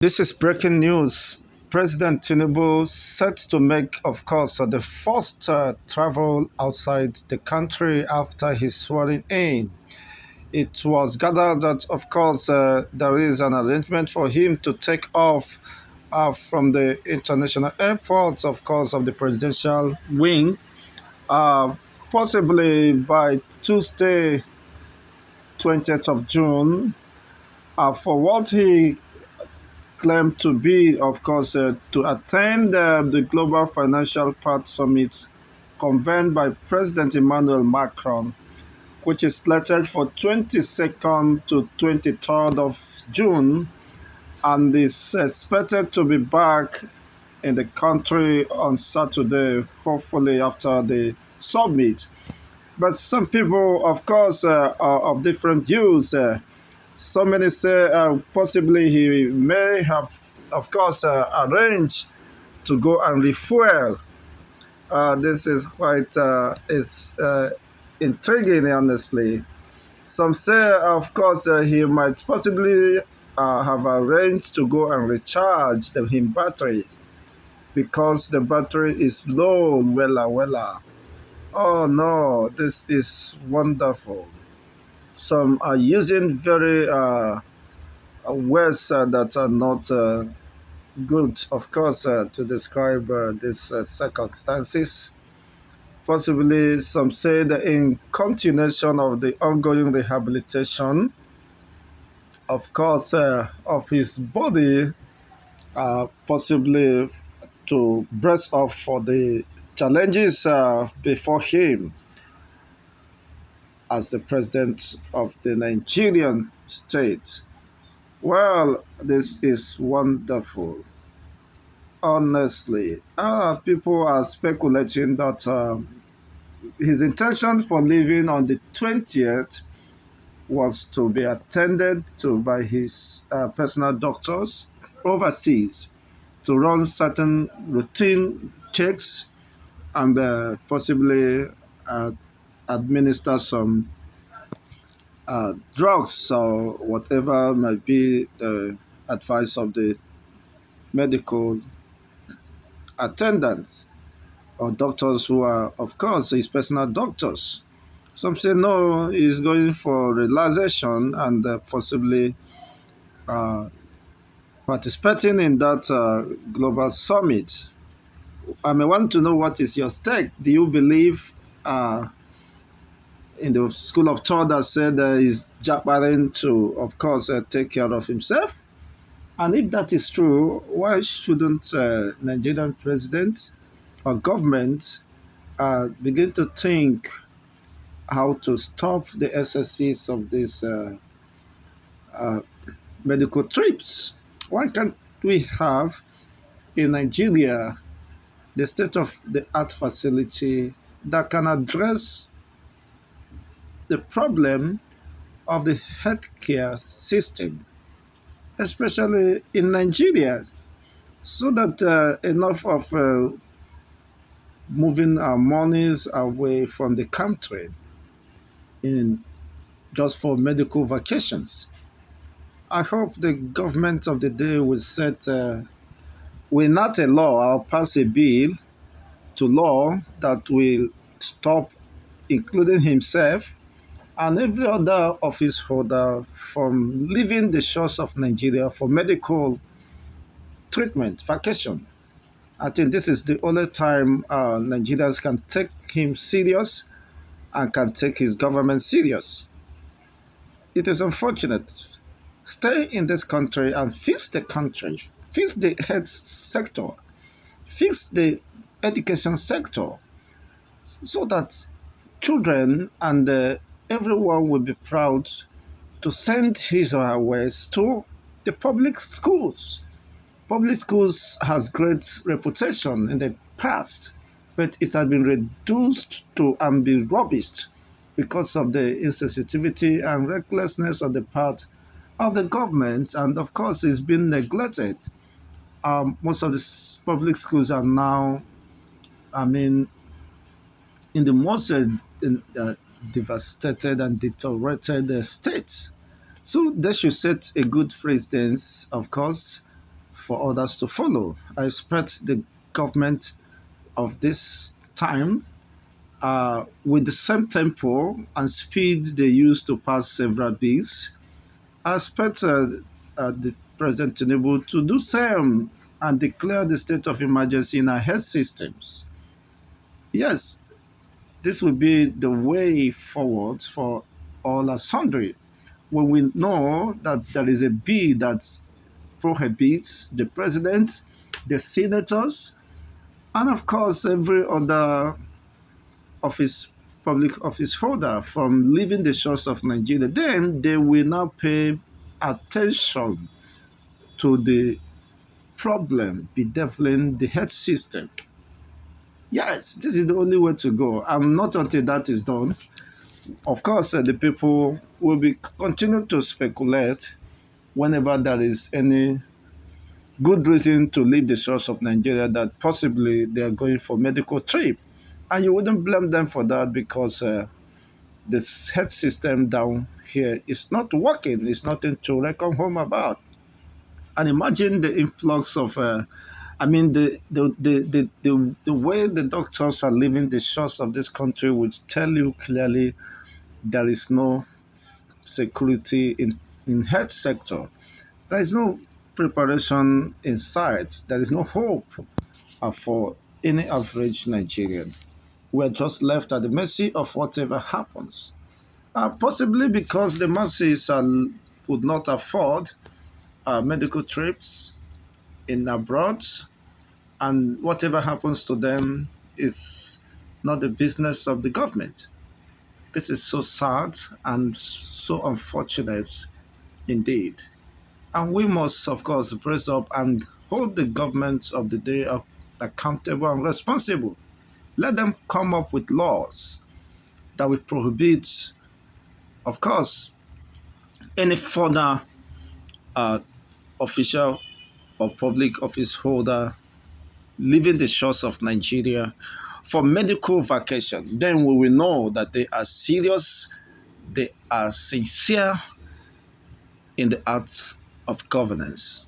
This is breaking news. President TINUBU set to make, of course, the first travel outside the country after his swearing in. It was gathered that, of course, there is an arrangement for him to take off from the international airports, of course, of the presidential wing, uh, possibly by Tuesday, 20th of June, for what he claimed to be, of course, to attend the Global Financial Pact Summit convened by President Emmanuel Macron, which is slated for 22nd to 23rd of June and is expected to be back in the country on Saturday, hopefully after the summit. But some people, of course, are of different views. So many say possibly he may have, of course, arranged to go and refuel. This is quite it's intriguing, honestly. Some say, of course, he might possibly have arranged to go and recharge the him battery because the battery is low, wella. Oh no, this is wonderful. Some are using very words that are not good, of course, to describe these circumstances. Possibly, some say that in continuation of the ongoing rehabilitation, of course, of his body, possibly to brace up for the challenges before him as the president of the Nigerian state. Well, this is wonderful. Honestly, people are speculating that his intention for leaving on the 20th was to be attended to by his personal doctors overseas to run certain routine checks and possibly uh, administer some drugs or whatever might be the advice of the medical attendants or doctors who are, of course, his personal doctors. Some say no, he's going for relaxation and possibly uh, participating in that global summit. I may want to know what is your stake. Do you believe uh, in the school of thought that said he's jabbering to, of course, take care of himself? And if that is true, why shouldn't Nigerian president or government begin to think how to stop the excesses of these uh, medical trips? Why can't we have in Nigeria the state of the art facility that can address the problem of the healthcare system, especially in Nigeria, so that enough of moving our monies away from the country in just for medical vacations. I hope the government of the day will set, will not a law or pass a bill to law that will stop, including himself and every other office holder, from leaving the shores of Nigeria for medical treatment, vacation. I think this is the only time Nigerians can take him serious and can take his government serious. It is unfortunate. Stay in this country and fix the country, fix the health sector, fix the education sector, so that children and everyone will be proud to send his or her ways to the public schools. Public schools has great reputation in the past, but it has been reduced to and be rubbish because of the insensitivity and recklessness on the part of the government, and of course, it's been neglected. Most of the public schools are now, I mean, in the most devastated and deteriorated states. So they should set a good precedence, of course, for others to follow. I expect the government of this time, with the same tempo and speed they used to pass several bills, I expect the President Tinubu to do same and declare the state of emergency in our health systems. Yes, this will be the way forward for all and sundry. When we know that there is a bill that prohibits the president, the senators, and of course every other office public office holder from leaving the shores of Nigeria, then they will now pay attention to the problem bedeviling the health system. Yes, this is the only way to go. And not until that is done, of course, the people will be continue to speculate whenever there is any good reason to leave the shores of Nigeria that possibly they are going for medical trip. And you wouldn't blame them for that because this health system down here is not working. It's nothing to reckon home about. And imagine the influx of, I mean, the way the doctors are leaving the shores of this country would tell you clearly there is no security in health sector. There is no preparation in sight. There is no hope for any average Nigerian. We're just left at the mercy of whatever happens. Possibly because the masses would not afford medical trips in abroad, and whatever happens to them is not the business of the government. This is so sad and so unfortunate indeed. And we must, of course, brace up and hold the governments of the day up accountable and responsible. Let them come up with laws that will prohibit, of course, any further uh, official or public office holder leaving the shores of Nigeria for medical vacation. Then we will know that they are serious, they are sincere in the acts of governance.